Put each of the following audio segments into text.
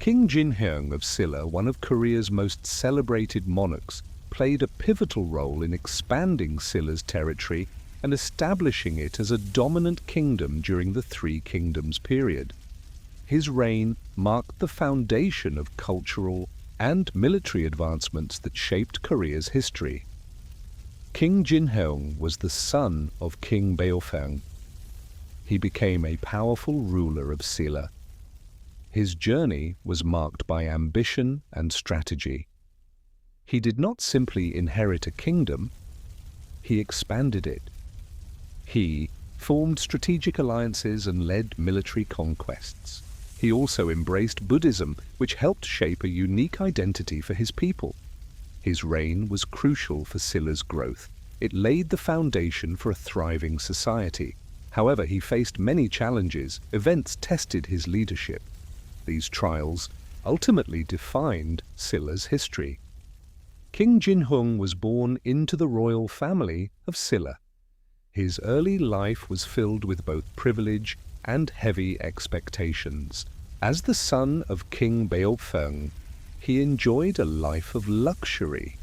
King Jinheung of Silla, one of Korea's most celebrated monarchs, played a pivotal role in expanding Silla's territory and establishing it as a dominant kingdom during the Three Kingdoms period. His reign marked the foundation of cultural and military advancements that shaped Korea's history. King Jinheung was the son of King Beofeng. He became a powerful ruler of Silla. His journey was marked by ambition and strategy. He did not simply inherit a kingdom, he expanded it. He formed strategic alliances and led military conquests. He also embraced Buddhism, which helped shape a unique identity for his people. His reign was crucial for Silla's growth. It laid the foundation for a thriving society. However, he faced many challenges. Events tested his leadership. These trials ultimately defined Silla's history. King Jinheung was born into the royal family of Silla. His early life was filled with both privilege and heavy expectations. As the son of King Beofeng, he enjoyed a life of luxury.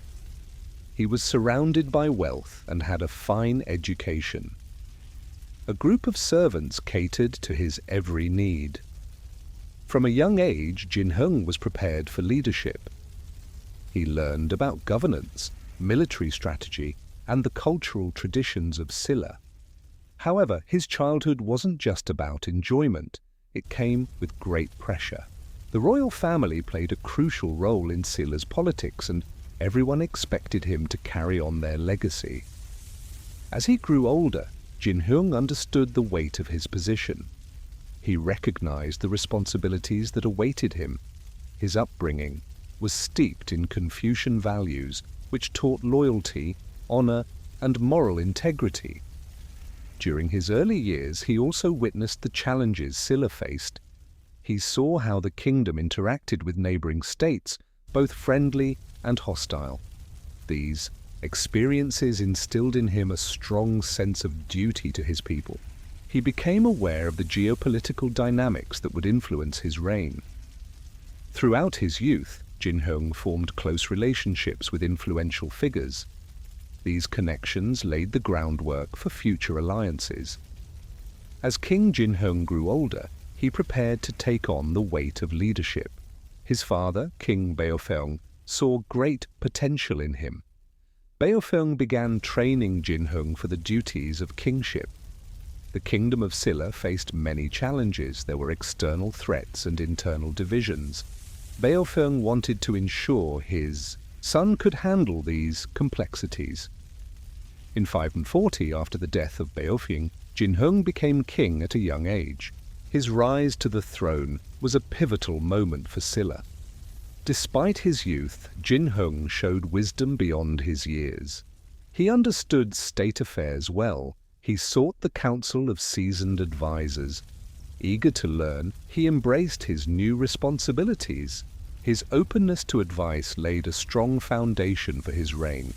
He was surrounded by wealth and had a fine education. A group of servants catered to his every need. From a young age, Jinheung was prepared for leadership. He learned about governance, military strategy, and the cultural traditions of Silla. However, his childhood wasn't just about enjoyment. It came with great pressure. The royal family played a crucial role in Silla's politics, and everyone expected him to carry on their legacy. As he grew older, Jinheung understood the weight of his position. He recognized the responsibilities that awaited him. His upbringing was steeped in Confucian values, which taught loyalty, honor, and moral integrity. During his early years, he also witnessed the challenges Silla faced. He saw how the kingdom interacted with neighboring states, both friendly and hostile. These experiences instilled in him a strong sense of duty to his people. He became aware of the geopolitical dynamics that would influence his reign. Throughout his youth, Jinheung formed close relationships with influential figures. These connections laid the groundwork for future alliances. As King Jinheung grew older, he prepared to take on the weight of leadership. His father, King Beofeng, saw great potential in him. Beofeng began training Jinheung for the duties of kingship. The kingdom of Silla faced many challenges. There were external threats and internal divisions. Beofeng wanted to ensure his son could handle these complexities. In 540, after the death of Beofeng, Jinheung became king at a young age. His rise to the throne was a pivotal moment for Silla. Despite his youth, Jinheung showed wisdom beyond his years. He understood state affairs well. He sought the counsel of seasoned advisors. Eager to learn, he embraced his new responsibilities. His openness to advice laid a strong foundation for his reign.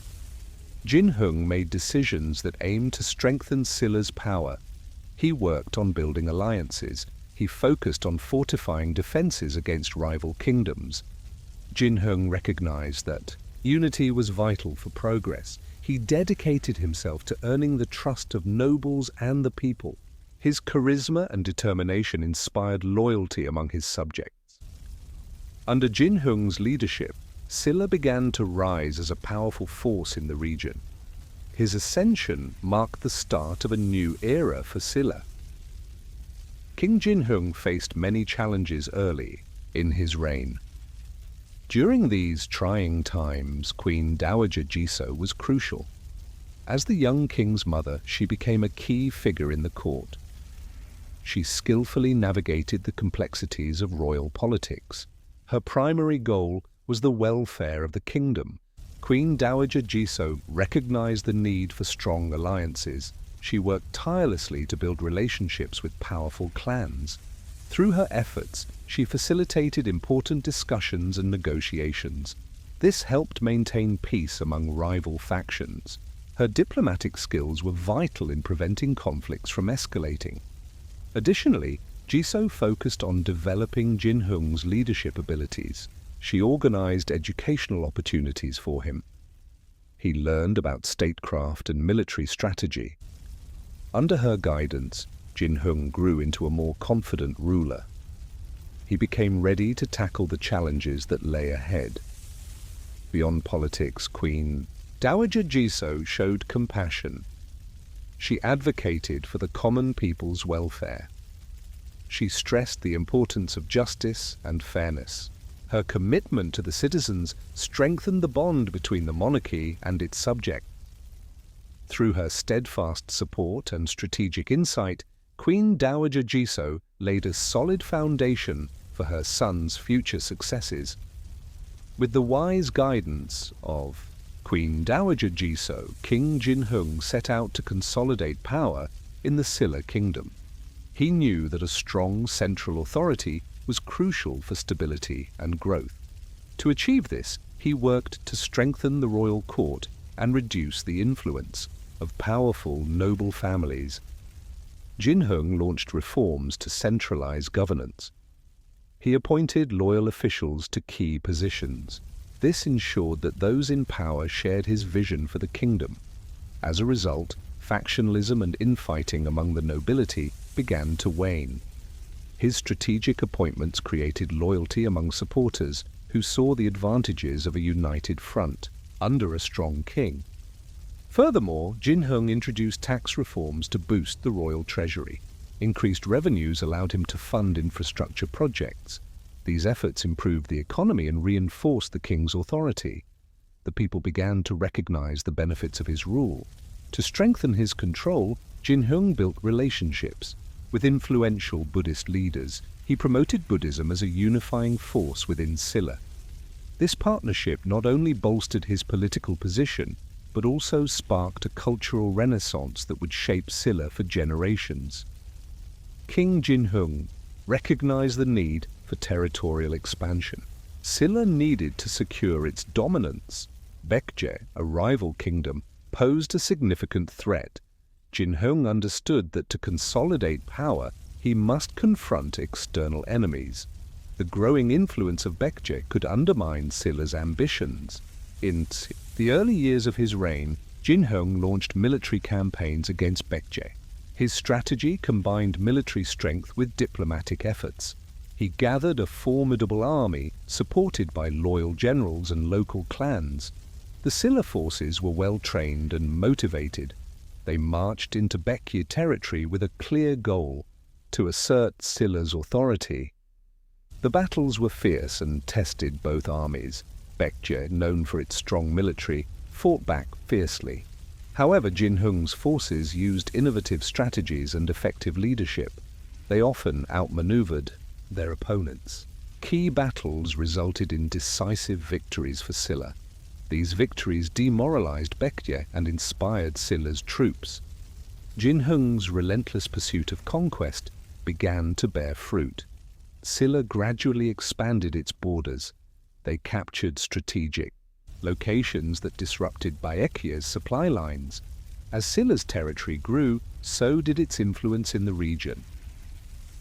Jinheung made decisions that aimed to strengthen Silla's power. He worked on building alliances. He focused on fortifying defenses against rival kingdoms. Jinheung recognized that unity was vital for progress. He dedicated himself to earning the trust of nobles and the people. His charisma and determination inspired loyalty among his subjects. Under Jinheung's leadership, Silla began to rise as a powerful force in the region. His ascension marked the start of a new era for Silla. King Jinheung faced many challenges early in his reign. During these trying times, Queen Dowager Jisoo was crucial. As the young king's mother, she became a key figure in the court. She skillfully navigated the complexities of royal politics. Her primary goal was the welfare of the kingdom. Queen Dowager Jisoo recognized the need for strong alliances. She worked tirelessly to build relationships with powerful clans. Through her efforts, she facilitated important discussions and negotiations. This helped maintain peace among rival factions. Her diplomatic skills were vital in preventing conflicts from escalating. Additionally, Jisoo focused on developing Jinheung's leadership abilities. She organized educational opportunities for him. He learned about statecraft and military strategy. Under her guidance, Jinheung grew into a more confident ruler. He became ready to tackle the challenges that lay ahead. Beyond politics, Queen Dowager Jisoo showed compassion. She advocated for the common people's welfare. She stressed the importance of justice and fairness. Her commitment to the citizens strengthened the bond between the monarchy and its subjects. Through her steadfast support and strategic insight, Queen Dowager Jisoo laid a solid foundation for her son's future successes. With the wise guidance of Queen Dowager Jisoo, King Jinheung set out to consolidate power in the Silla kingdom. He knew that a strong central authority was crucial for stability and growth. To achieve this, he worked to strengthen the royal court and reduce the influence of powerful noble families. Jinheung launched reforms to centralize governance. He appointed loyal officials to key positions. This ensured that those in power shared his vision for the kingdom. As a result, factionalism and infighting among the nobility began to wane. His strategic appointments created loyalty among supporters who saw the advantages of a united front under a strong king. Furthermore, Jinheung introduced tax reforms to boost the royal treasury. Increased revenues allowed him to fund infrastructure projects. These efforts improved the economy and reinforced the king's authority. The people began to recognize the benefits of his rule. To strengthen his control, Jinheung built relationships with influential Buddhist leaders. He promoted Buddhism as a unifying force within Silla. This partnership not only bolstered his political position, but also sparked a cultural renaissance that would shape Silla for generations. King Jinheung recognized the need for territorial expansion. Silla needed to secure its dominance. Baekje, a rival kingdom, posed a significant threat. Jinheung understood that to consolidate power, he must confront external enemies. The growing influence of Baekje could undermine Silla's ambitions. In the early years of his reign, Jinheung launched military campaigns against Baekje. His strategy combined military strength with diplomatic efforts. He gathered a formidable army supported by loyal generals and local clans. The Silla forces were well trained and motivated. They marched into Baekje territory with a clear goal: to assert Silla's authority. The battles were fierce and tested both armies. Baekje, known for its strong military, fought back fiercely. However, Jinheung's forces used innovative strategies and effective leadership. They often outmaneuvered their opponents. Key battles resulted in decisive victories for Silla. These victories demoralized Baekje and inspired Silla's troops. Jinheung's relentless pursuit of conquest began to bear fruit. Silla gradually expanded its borders. They captured strategic locations that disrupted Baekje's supply lines. As Silla's territory grew, so did its influence in the region.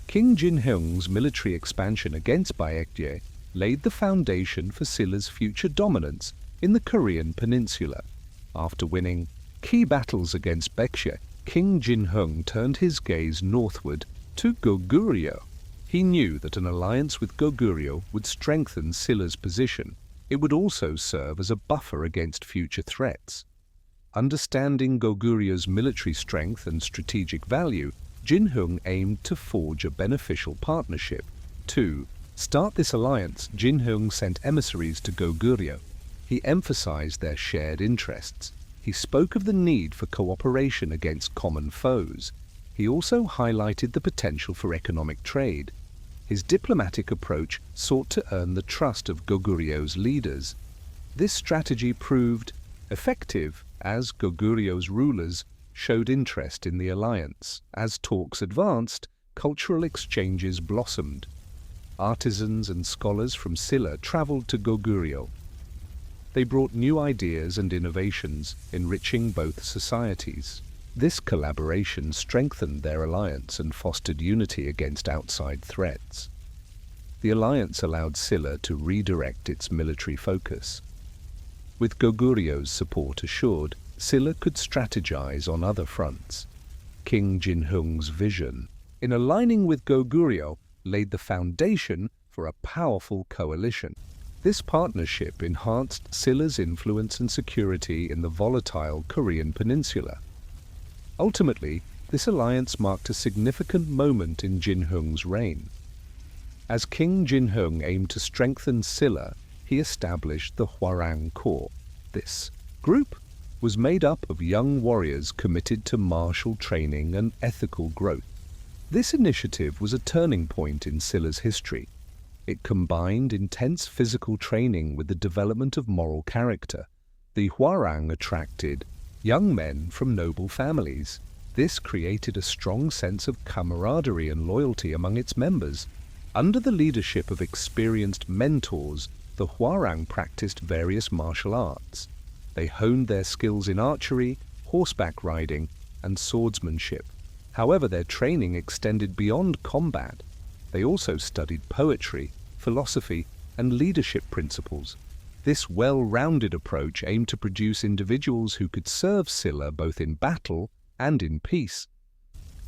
King Jinheung's military expansion against Baekje laid the foundation for Silla's future dominance in the Korean Peninsula. After winning key battles against Baekje, King Jinheung turned his gaze northward to Goguryeo. He knew that an alliance with Goguryeo would strengthen Silla's position. It would also serve as a buffer against future threats. Understanding Goguryeu's military strength and strategic value, Jinheung aimed to forge a beneficial partnership. To start this alliance, Jinheung sent emissaries to Goguryeo. He emphasized their shared interests. He spoke of the need for cooperation against common foes. He also highlighted the potential for economic trade. His diplomatic approach sought to earn the trust of Goguryeu's leaders. This strategy proved effective as Goguryeu's rulers showed interest in the alliance. As talks advanced, cultural exchanges blossomed. Artisans and scholars from Silla traveled to Goguryeo. They brought new ideas and innovations, enriching both societies. This collaboration strengthened their alliance and fostered unity against outside threats. The alliance allowed Silla to redirect its military focus. With Goguryeo support assured, Silla could strategize on other fronts. King Jinheung's vision, in aligning with Goguryeo, laid the foundation for a powerful coalition. This partnership enhanced Silla's influence and security in the volatile Korean Peninsula. Ultimately, this alliance marked a significant moment in Jinheung's reign. As King Jinheung aimed to strengthen Silla, he established the Hwarang Corps. This group was made up of young warriors committed to martial training and ethical growth. This initiative was a turning point in Silla's history. It combined intense physical training with the development of moral character. The Hwarang attracted young men from noble families. This created a strong sense of camaraderie and loyalty among its members. Under the leadership of experienced mentors, the Hwarang practiced various martial arts. They honed their skills in archery, horseback riding, and swordsmanship. However, their training extended beyond combat. They also studied poetry, philosophy, and leadership principles. This well-rounded approach aimed to produce individuals who could serve Silla both in battle and in peace.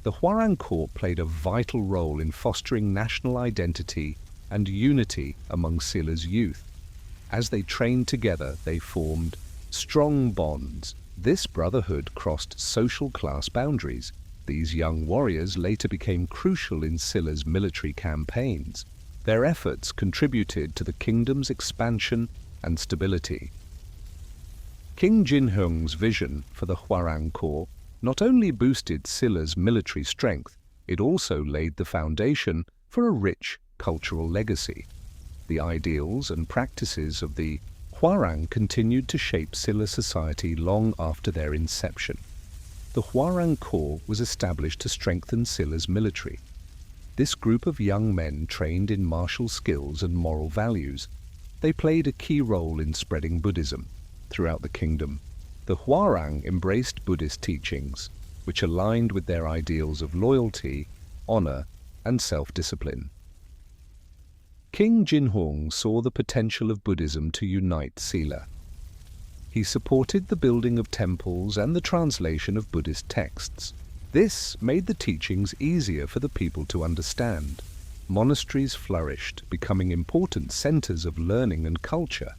The Hwarang Corps played a vital role in fostering national identity and unity among Silla's youth. As they trained together, they formed strong bonds. This brotherhood crossed social class boundaries. These young warriors later became crucial in Silla's military campaigns. Their efforts contributed to the kingdom's expansion and stability. King Jinheung's vision for the Hwarang Corps not only boosted Silla's military strength, it also laid the foundation for a rich cultural legacy. The ideals and practices of the Hwarang continued to shape Silla society long after their inception. The Hwarang Corps was established to strengthen Silla's military. This group of young men trained in martial skills and moral values. They played a key role in spreading Buddhism throughout the kingdom. The Hwarang embraced Buddhist teachings, which aligned with their ideals of loyalty, honor, and self-discipline. King Jinheung saw the potential of Buddhism to unite Silla. He supported the building of temples and the translation of Buddhist texts. This made the teachings easier for the people to understand. Monasteries flourished, becoming important centers of learning and culture.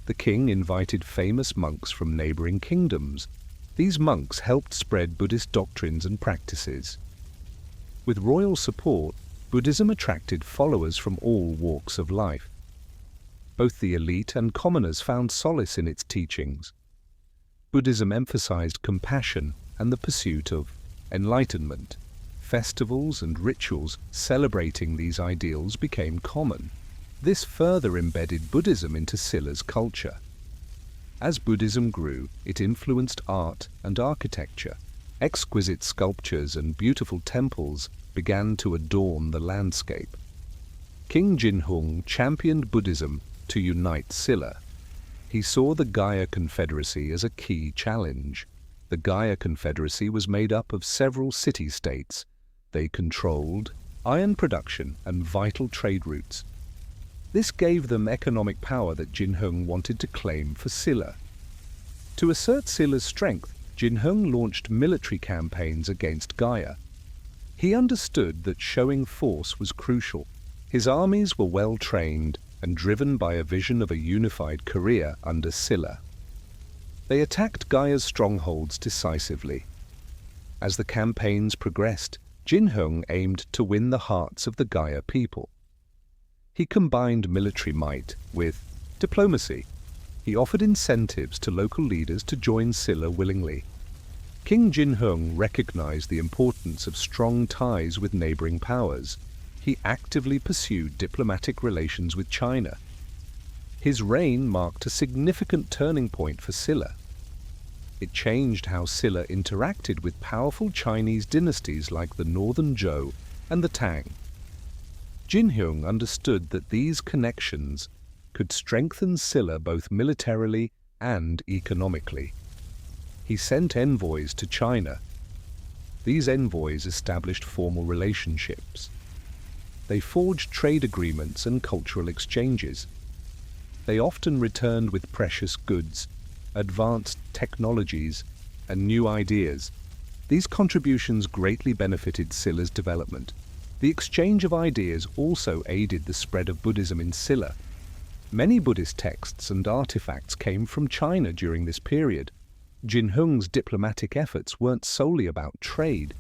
The king invited famous monks from neighboring kingdoms. These monks helped spread Buddhist doctrines and practices. With royal support, Buddhism attracted followers from all walks of life. Both the elite and commoners found solace in its teachings. Buddhism emphasized compassion and the pursuit of enlightenment. Festivals and rituals celebrating these ideals became common. This further embedded Buddhism into Silla's culture. As Buddhism grew, it influenced art and architecture. Exquisite sculptures and beautiful temples began to adorn the landscape. King Jinheung championed Buddhism to unite Silla. He saw the Gaia Confederacy as a key challenge. The Gaia Confederacy was made up of several city-states. They controlled iron production and vital trade routes. This gave them economic power that Jinheung wanted to claim for Silla. To assert Silla's strength, Jinheung launched military campaigns against Gaia. He understood that showing force was crucial. His armies were well trained and driven by a vision of a unified Korea under Silla. They attacked Gaia's strongholds decisively. As the campaigns progressed, Jinheung aimed to win the hearts of the Gaia people. He combined military might with diplomacy. He offered incentives to local leaders to join Silla willingly. King Jinheung recognized the importance of strong ties with neighboring powers. He actively pursued diplomatic relations with China. His reign marked a significant turning point for Silla. It changed how Silla interacted with powerful Chinese dynasties like the Northern Zhou and the Tang. Jinheung understood that these connections could strengthen Silla both militarily and economically. he sent envoys to China. These envoys established formal relationships. They forged trade agreements and cultural exchanges. They often returned with precious goods, advanced technologies, and new ideas. These contributions greatly benefited Silla's development. The exchange of ideas also aided the spread of Buddhism in Silla. Many Buddhist texts and artifacts came from China during this period. Jinheung's diplomatic efforts weren't solely about trade.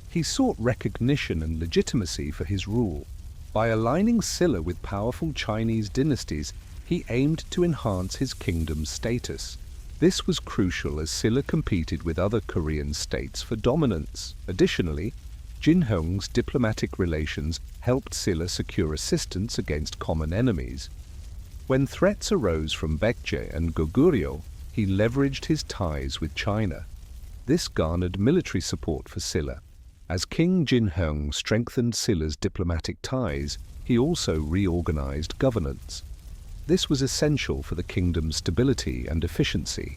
He sought recognition and legitimacy for his rule. By aligning Silla with powerful Chinese dynasties, he aimed to enhance his kingdom's status. This was crucial as Silla competed with other Korean states for dominance. Additionally, Jinheung's diplomatic relations helped Silla secure assistance against common enemies. When threats arose from Baekje and Goguryeo, he leveraged his ties with China. This garnered military support for Silla. As King Jinheung strengthened Silla's diplomatic ties, he also reorganized governance. This was essential for the kingdom's stability and efficiency.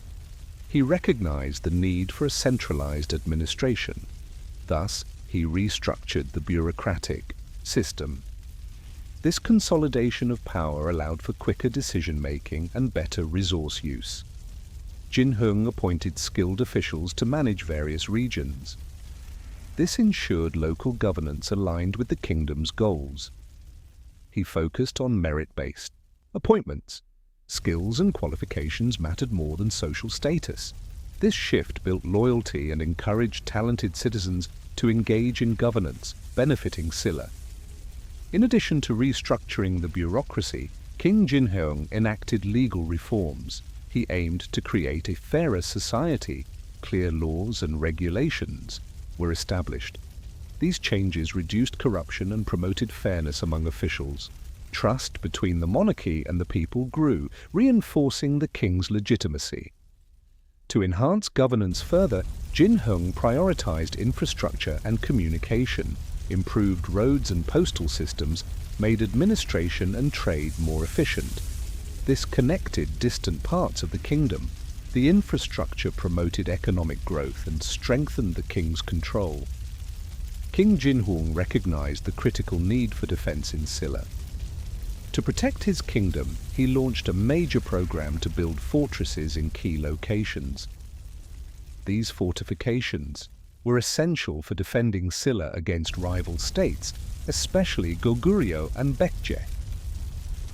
He recognized the need for a centralized administration. Thus, he restructured the bureaucratic system. This consolidation of power allowed for quicker decision-making and better resource use. Jinheung appointed skilled officials to manage various regions. This ensured local governance aligned with the kingdom's goals. He focused on merit-based appointments. Skills and qualifications mattered more than social status. This shift built loyalty and encouraged talented citizens to engage in governance, benefiting Silla. In addition to restructuring the bureaucracy, King Jinheung enacted legal reforms. He aimed to create a fairer society. Clear laws and regulations were established. These changes reduced corruption and promoted fairness among officials. Trust between the monarchy and the people grew, reinforcing the king's legitimacy. To enhance governance further, Jinheung prioritized infrastructure and communication, improved roads and postal systems, made administration and trade more efficient. This connected distant parts of the kingdom. The infrastructure promoted economic growth and strengthened the king's control. King Jinheung recognized the critical need for defense in Silla. To protect his kingdom, he launched a major program to build fortresses in key locations. These fortifications were essential for defending Silla against rival states, especially Goguryeo and Baekje.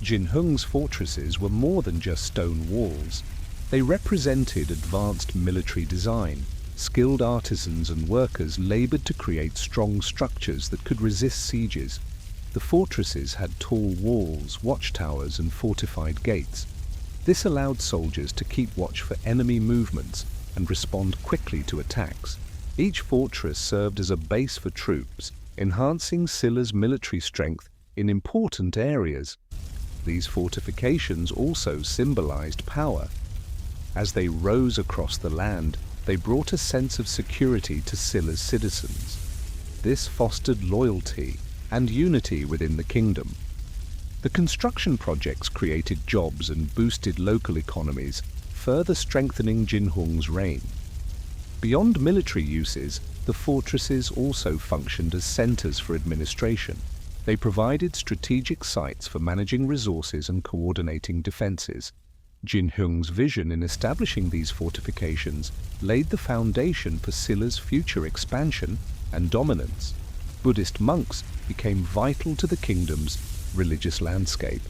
Jinheung's fortresses were more than just stone walls. They represented advanced military design. Skilled artisans and workers labored to create strong structures that could resist sieges. The fortresses had tall walls, watchtowers, and fortified gates. This allowed soldiers to keep watch for enemy movements and respond quickly to attacks. Each fortress served as a base for troops, enhancing Silla's military strength in important areas. These fortifications also symbolized power. As they rose across the land, they brought a sense of security to Silla's citizens. This fostered loyalty and unity within the kingdom. The construction projects created jobs and boosted local economies, further strengthening Jinheung's reign. Beyond military uses, the fortresses also functioned as centers for administration. They provided strategic sites for managing resources and coordinating defenses. Jinheung's vision in establishing these fortifications laid the foundation for Silla's future expansion and dominance. Buddhist monks became vital to the kingdom's religious landscape.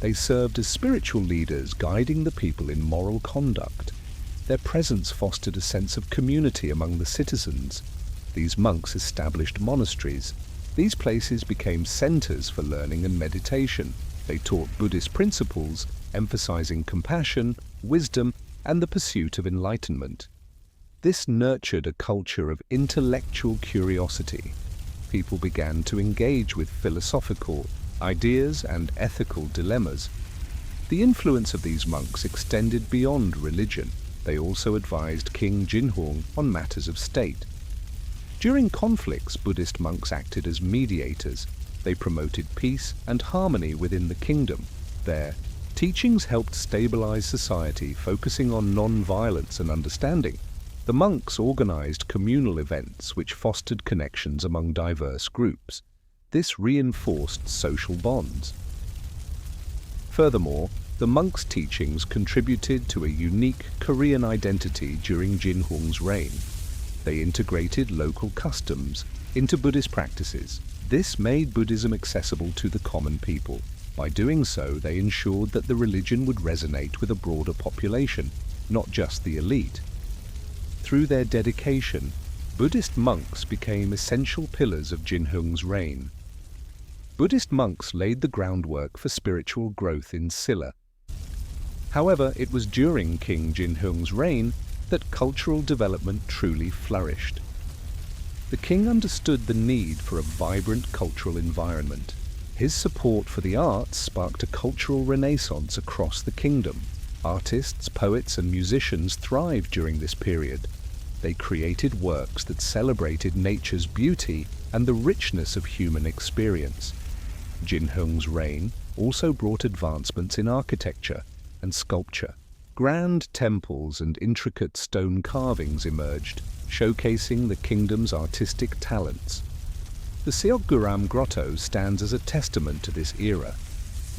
They served as spiritual leaders, guiding the people in moral conduct. Their presence fostered a sense of community among the citizens. These monks established monasteries. These places became centers for learning and meditation. They taught Buddhist principles, emphasizing compassion, wisdom, and the pursuit of enlightenment. This nurtured a culture of intellectual curiosity. People began to engage with philosophical ideas and ethical dilemmas. The influence of these monks extended beyond religion. They also advised King Jinheung on matters of state. During conflicts, Buddhist monks acted as mediators. They promoted peace and harmony within the kingdom. Their teachings helped stabilize society, focusing on non-violence and understanding. The monks organized communal events which fostered connections among diverse groups. This reinforced social bonds. Furthermore, the monks' teachings contributed to a unique Korean identity during Jinheung's reign. They integrated local customs into Buddhist practices. This made Buddhism accessible to the common people. By doing so, they ensured that the religion would resonate with a broader population, not just the elite. Through their dedication, Buddhist monks became essential pillars of Jinheung's reign. Buddhist monks laid the groundwork for spiritual growth in Silla. However, it was during King Jinheung's reign that cultural development truly flourished. The king understood the need for a vibrant cultural environment. His support for the arts sparked a cultural renaissance across the kingdom. Artists, poets, and musicians thrived during this period. They created works that celebrated nature's beauty and the richness of human experience. Jinheung's reign also brought advancements in architecture and sculpture. Grand temples and intricate stone carvings emerged, showcasing the kingdom's artistic talents. The Hwarang Grotto stands as a testament to this era.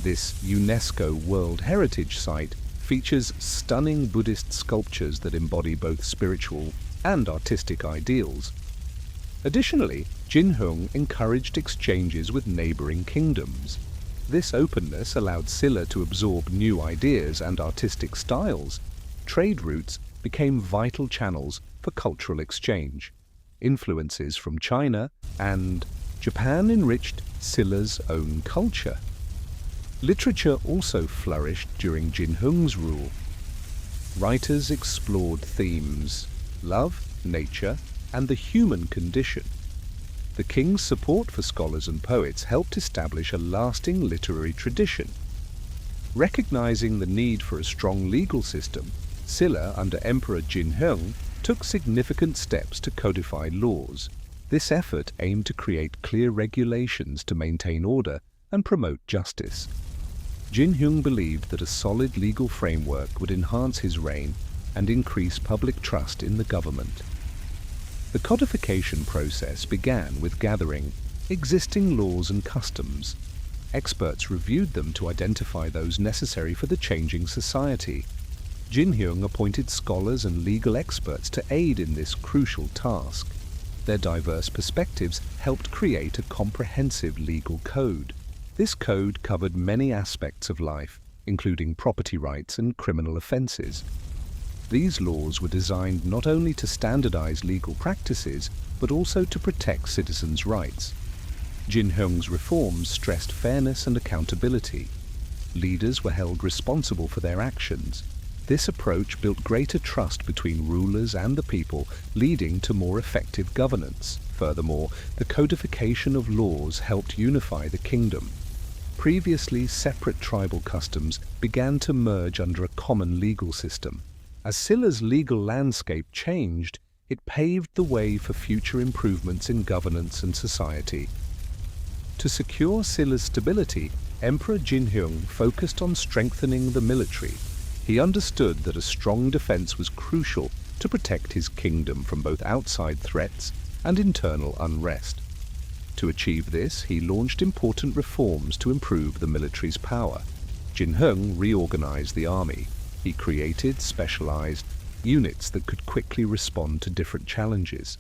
This UNESCO World Heritage Site features stunning Buddhist sculptures that embody both spiritual and artistic ideals. Additionally, Jinheung encouraged exchanges with neighboring kingdoms. This openness allowed Silla to absorb new ideas and artistic styles. Trade routes became vital channels for cultural exchange. Influences from China and Japan enriched Silla's own culture. Literature also flourished during Jinheung's rule. Writers explored themes: love, nature, and the human condition. The king's support for scholars and poets helped establish a lasting literary tradition. Recognizing the need for a strong legal system, Silla, under Emperor Jinheung, took significant steps to codify laws. This effort aimed to create clear regulations to maintain order and promote justice. Jinheung believed that a solid legal framework would enhance his reign and increase public trust in the government. The codification process began with gathering existing laws and customs. Experts reviewed them to identify those necessary for the changing society. Jinheung appointed scholars and legal experts to aid in this crucial task. Their diverse perspectives helped create a comprehensive legal code. This code covered many aspects of life, including property rights and criminal offenses. These laws were designed not only to standardize legal practices, but also to protect citizens' rights. Jinheung's reforms stressed fairness and accountability. Leaders were held responsible for their actions. This approach built greater trust between rulers and the people, leading to more effective governance. Furthermore, the codification of laws helped unify the kingdom. Previously separate tribal customs began to merge under a common legal system. As Silla's legal landscape changed, it paved the way for future improvements in governance and society. To secure Silla's stability, Emperor Jinheung focused on strengthening the military. He understood that a strong defense was crucial to protect his kingdom from both outside threats and internal unrest. To achieve this, he launched important reforms to improve the military's power. Jinheung reorganized the army. He created specialized units that could quickly respond to different challenges.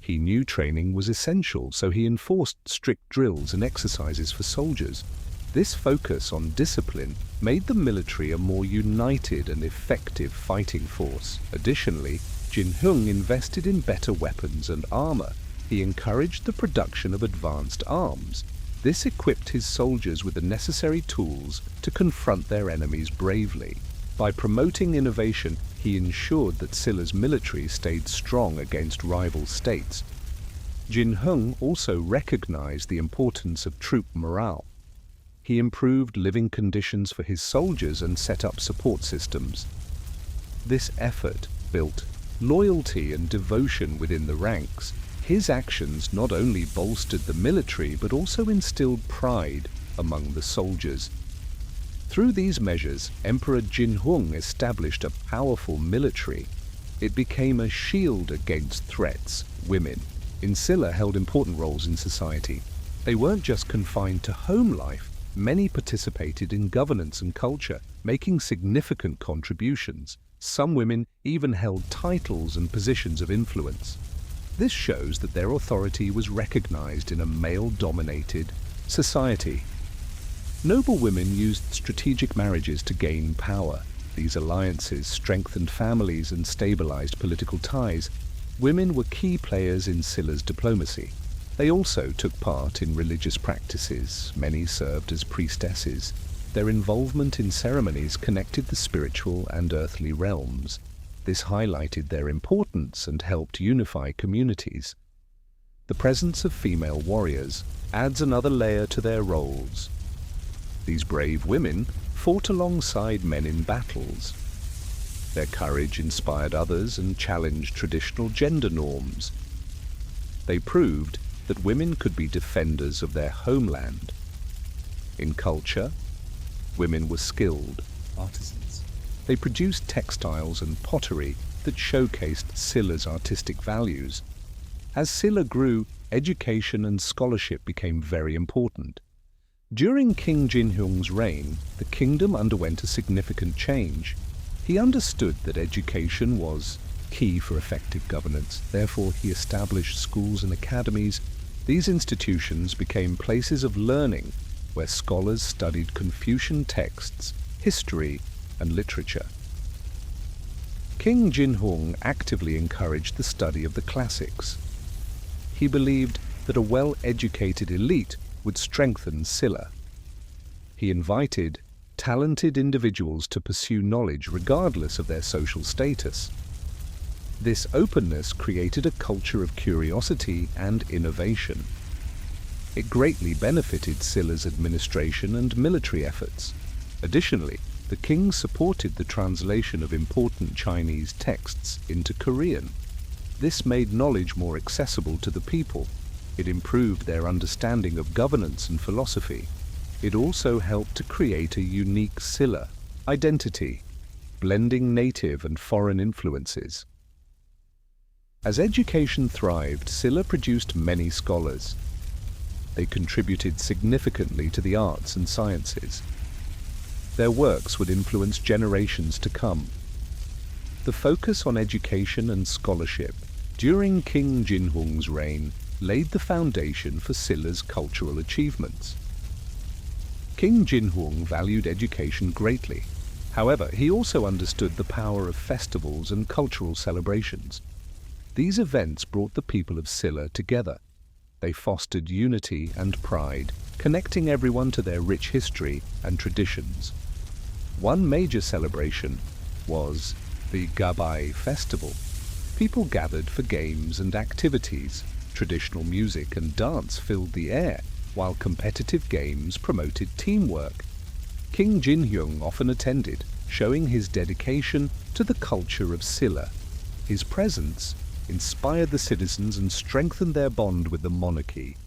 He knew training was essential, so he enforced strict drills and exercises for soldiers. This focus on discipline made the military a more united and effective fighting force. Additionally, Jinheung invested in better weapons and armor. He encouraged the production of advanced arms. This equipped his soldiers with the necessary tools to confront their enemies bravely. By promoting innovation, he ensured that Silla's military stayed strong against rival states. Jinheung also recognized the importance of troop morale. He improved living conditions for his soldiers and set up support systems. This effort built loyalty and devotion within the ranks. His actions not only bolstered the military but also instilled pride among the soldiers. Through these measures, Emperor Jinheung established a powerful military. It became a shield against threats. Women in Silla held important roles in society. They weren't just confined to home life. Many participated in governance and culture, making significant contributions. Some women even held titles and positions of influence. This shows that their authority was recognized in a male-dominated society. Noble women used strategic marriages to gain power. These alliances strengthened families and stabilized political ties. Women were key players in Silla's diplomacy. They also took part in religious practices. Many served as priestesses. Their involvement in ceremonies connected the spiritual and earthly realms. This highlighted their importance and helped unify communities. The presence of female warriors adds another layer to their roles. These brave women fought alongside men in battles. Their courage inspired others and challenged traditional gender norms. They proved that women could be defenders of their homeland. In culture, women were skilled artisans. They produced textiles and pottery that showcased Silla's artistic values. As Silla grew, education and scholarship became very important. During King Jinheung's reign, the kingdom underwent a significant change. He understood that education was key for effective governance. Therefore, he established schools and academies. These institutions became places of learning where scholars studied Confucian texts, history, and literature. King Jinheung actively encouraged the study of the classics. He believed that a well-educated elite would strengthen Silla. He invited talented individuals to pursue knowledge regardless of their social status. This openness created a culture of curiosity and innovation. It greatly benefited Silla's administration and military efforts. Additionally, the king supported the translation of important Chinese texts into Korean. This made knowledge more accessible to the people. It improved their understanding of governance and philosophy. It also helped to create a unique Silla identity, blending native and foreign influences. As education thrived, Silla produced many scholars. They contributed significantly to the arts and sciences. Their works would influence generations to come. The focus on education and scholarship during King Jinheung's reign laid the foundation for Silla's cultural achievements. King Jinheung valued education greatly. However, he also understood the power of festivals and cultural celebrations. These events brought the people of Silla together. They fostered unity and pride, connecting everyone to their rich history and traditions. One major celebration was the Gabay Festival. People gathered for games and activities. Traditional music and dance filled the air, while competitive games promoted teamwork. King Jinheung often attended, showing his dedication to the culture of Silla. His presence inspired the citizens and strengthened their bond with the monarchy.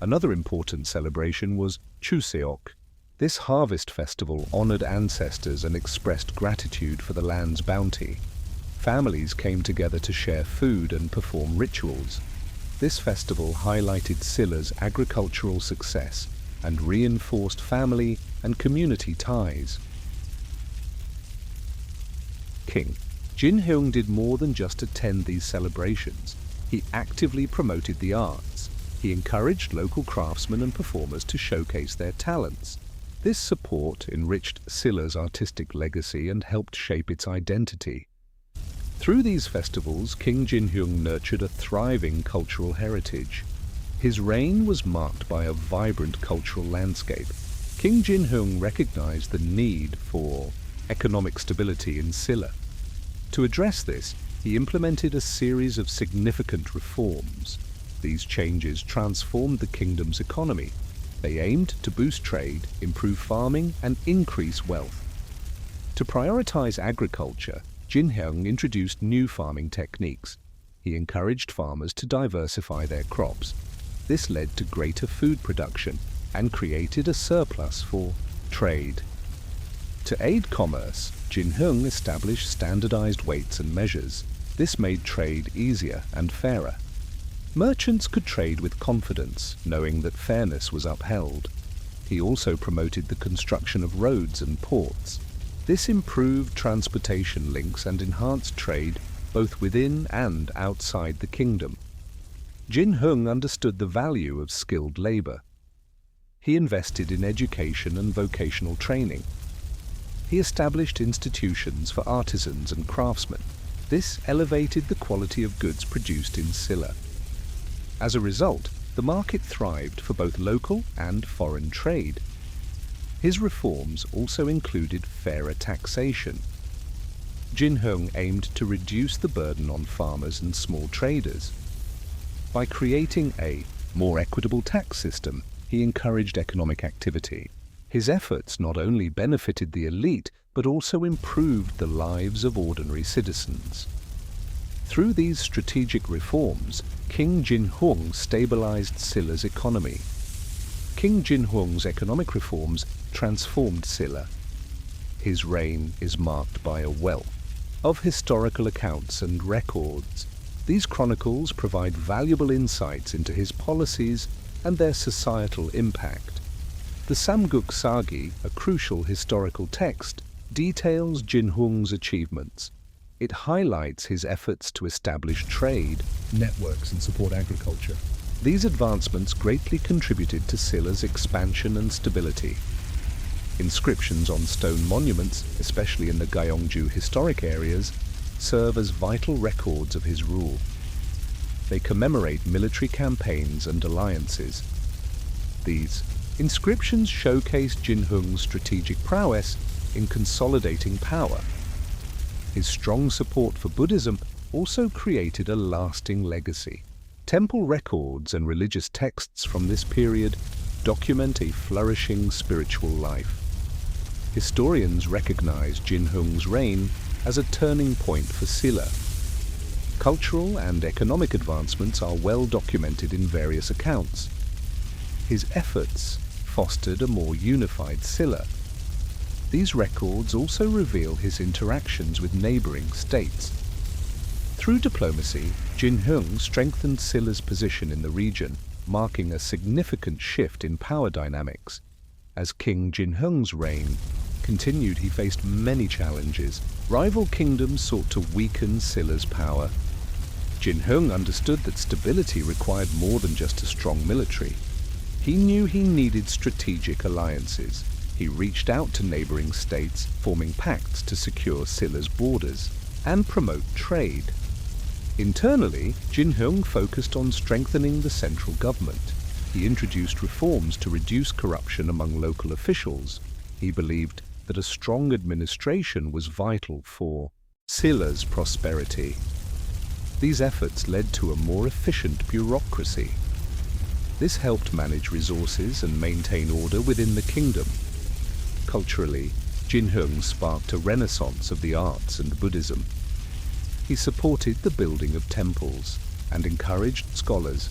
Another important celebration was Chuseok. This harvest festival honored ancestors and expressed gratitude for the land's bounty. Families came together to share food and perform rituals. This festival highlighted Silla's agricultural success and reinforced family and community ties. King Jinheung did more than just attend these celebrations. He actively promoted the arts. He encouraged local craftsmen and performers to showcase their talents. This support enriched Silla's artistic legacy and helped shape its identity. Through these festivals, King Jinheung nurtured a thriving cultural heritage. His reign was marked by a vibrant cultural landscape. King Jinheung recognized the need for economic stability in Silla. To address this, he implemented a series of significant reforms. These changes transformed the kingdom's economy. They aimed to boost trade, improve farming, and increase wealth. To prioritize agriculture, Jinheung introduced new farming techniques. He encouraged farmers to diversify their crops. This led to greater food production and created a surplus for trade. To aid commerce, Jinheung established standardized weights and measures. This made trade easier and fairer. Merchants could trade with confidence, knowing that fairness was upheld. He also promoted the construction of roads and ports. This improved transportation links and enhanced trade both within and outside the kingdom. Jinheung understood the value of skilled labor. He invested in education and vocational training. He established institutions for artisans and craftsmen. This elevated the quality of goods produced in Silla. As a result, the market thrived for both local and foreign trade. His reforms also included fairer taxation. Jinheung aimed to reduce the burden on farmers and small traders. By creating a more equitable tax system, he encouraged economic activity. His efforts not only benefited the elite, but also improved the lives of ordinary citizens. Through these strategic reforms, King Jinheung stabilized Silla's economy. King Jinheung's economic reforms transformed Silla. His reign is marked by a wealth of historical accounts and records. These chronicles provide valuable insights into his policies and their societal impact. The Samguk Sagi, a crucial historical text, details Jinheung's achievements. It highlights his efforts to establish trade networks and support agriculture. These advancements greatly contributed to Silla's expansion and stability. Inscriptions on stone monuments, especially in the Gyeongju historic areas, serve as vital records of his rule. They commemorate military campaigns and alliances. These inscriptions showcase Jinheung's strategic prowess in consolidating power. His strong support for Buddhism also created a lasting legacy. Temple records and religious texts from this period document a flourishing spiritual life. Historians recognize Jinheung's reign as a turning point for Silla. Cultural and economic advancements are well documented in various accounts. His efforts fostered a more unified Silla. These records also reveal his interactions with neighboring states. Through diplomacy, Jinheung strengthened Silla's position in the region, marking a significant shift in power dynamics. As King Jinheung's reign continued, he faced many challenges. Rival kingdoms sought to weaken Silla's power. Jinheung understood that stability required more than just a strong military. He knew he needed strategic alliances. He reached out to neighboring states, forming pacts to secure Silla's borders and promote trade. Internally, Jinheung focused on strengthening the central government. He introduced reforms to reduce corruption among local officials. He believed that a strong administration was vital for Silla's prosperity. These efforts led to a more efficient bureaucracy. This helped manage resources and maintain order within the kingdom. Culturally, Jinheung sparked a renaissance of the arts and Buddhism. He supported the building of temples and encouraged scholars.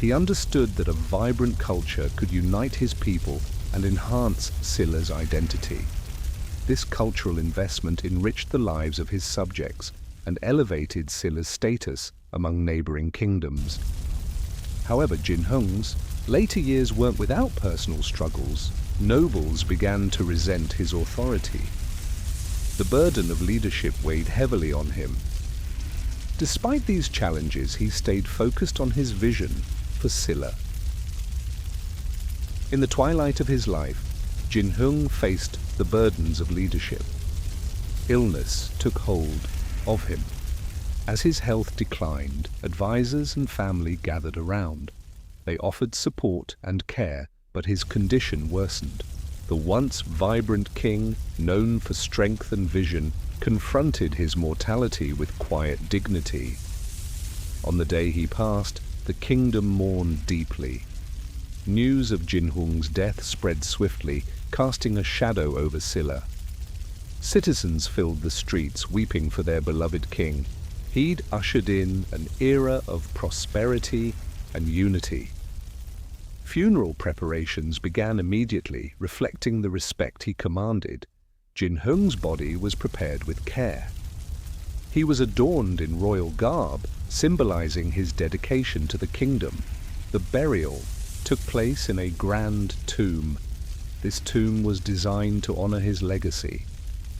He understood that a vibrant culture could unite his people and enhance Silla's identity. This cultural investment enriched the lives of his subjects and elevated Silla's status among neighboring kingdoms. However, Jinheung's later years weren't without personal struggles. Nobles began to resent his authority. The burden of leadership weighed heavily on him. Despite these challenges, he stayed focused on his vision for Silla. In the twilight of his life, Jinheung faced the burdens of leadership. Illness took hold of him. As his health declined, advisors and family gathered around. They offered support and care, but his condition worsened. The once vibrant king, known for strength and vision, confronted his mortality with quiet dignity. On the day he passed, the kingdom mourned deeply. News of Jinheung's death spread swiftly, casting a shadow over Silla. Citizens filled the streets, weeping for their beloved king. He'd ushered in an era of prosperity and unity. Funeral preparations began immediately, reflecting the respect he commanded. Jinheung's body was prepared with care. He was adorned in royal garb, symbolizing his dedication to the kingdom. The burial took place in a grand tomb. This tomb was designed to honor his legacy.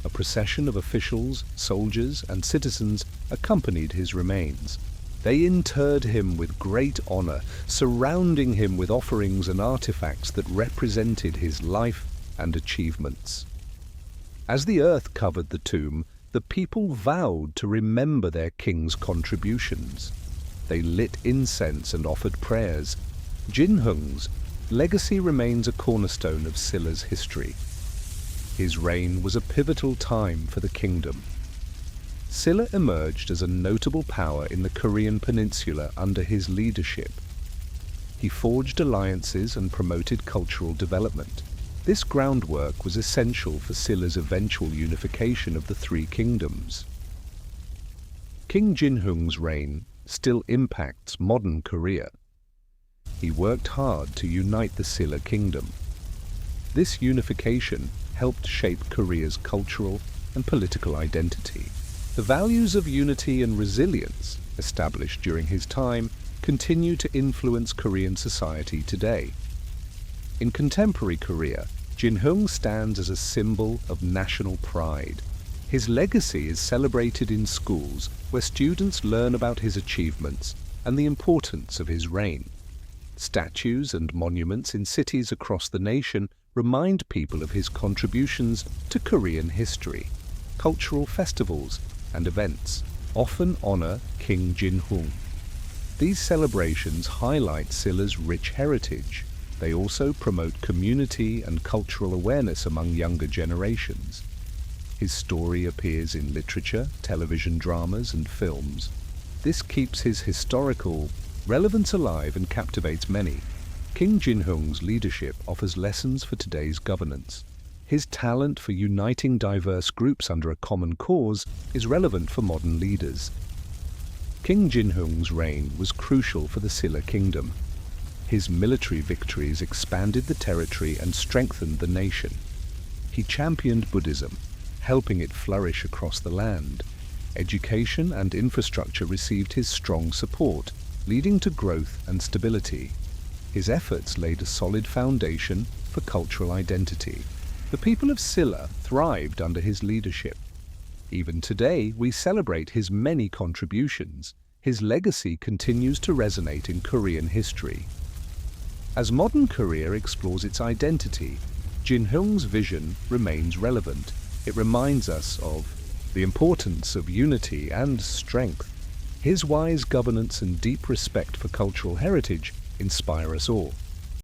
A procession of officials, soldiers, and citizens accompanied his remains. They interred him with great honor, surrounding him with offerings and artifacts that represented his life and achievements. As the earth covered the tomb, the people vowed to remember their king's contributions. They lit incense and offered prayers. Jinheung's legacy remains a cornerstone of Silla's history. His reign was a pivotal time for the kingdom. Silla emerged as a notable power in the Korean Peninsula under his leadership. He forged alliances and promoted cultural development. This groundwork was essential for Silla's eventual unification of the three kingdoms. King Jinheung's reign still impacts modern Korea. He worked hard to unite the Silla kingdom. This unification helped shape Korea's cultural and political identity. The values of unity and resilience, established during his time, continue to influence Korean society today. In contemporary Korea, Jinheung stands as a symbol of national pride. His legacy is celebrated in schools where students learn about his achievements and the importance of his reign. Statues and monuments in cities across the nation remind people of his contributions to Korean history. Cultural festivals and events often honor King Jinheung. These celebrations highlight Silla's rich heritage. They also promote community and cultural awareness among younger generations. His story appears in literature, television dramas, and films. This keeps his historical relevance alive and captivates many. King Jinheung's leadership offers lessons for today's governance. His talent for uniting diverse groups under a common cause is relevant for modern leaders. King Jinheung's reign was crucial for the Silla kingdom. His military victories expanded the territory and strengthened the nation. He championed Buddhism, helping it flourish across the land. Education and infrastructure received his strong support, leading to growth and stability. His efforts laid a solid foundation for cultural identity. The people of Silla thrived under his leadership. Even today, we celebrate his many contributions. His legacy continues to resonate in Korean history. As modern Korea explores its identity, Jinheung's vision remains relevant. It reminds us of the importance of unity and strength. His wise governance and deep respect for cultural heritage inspire us all.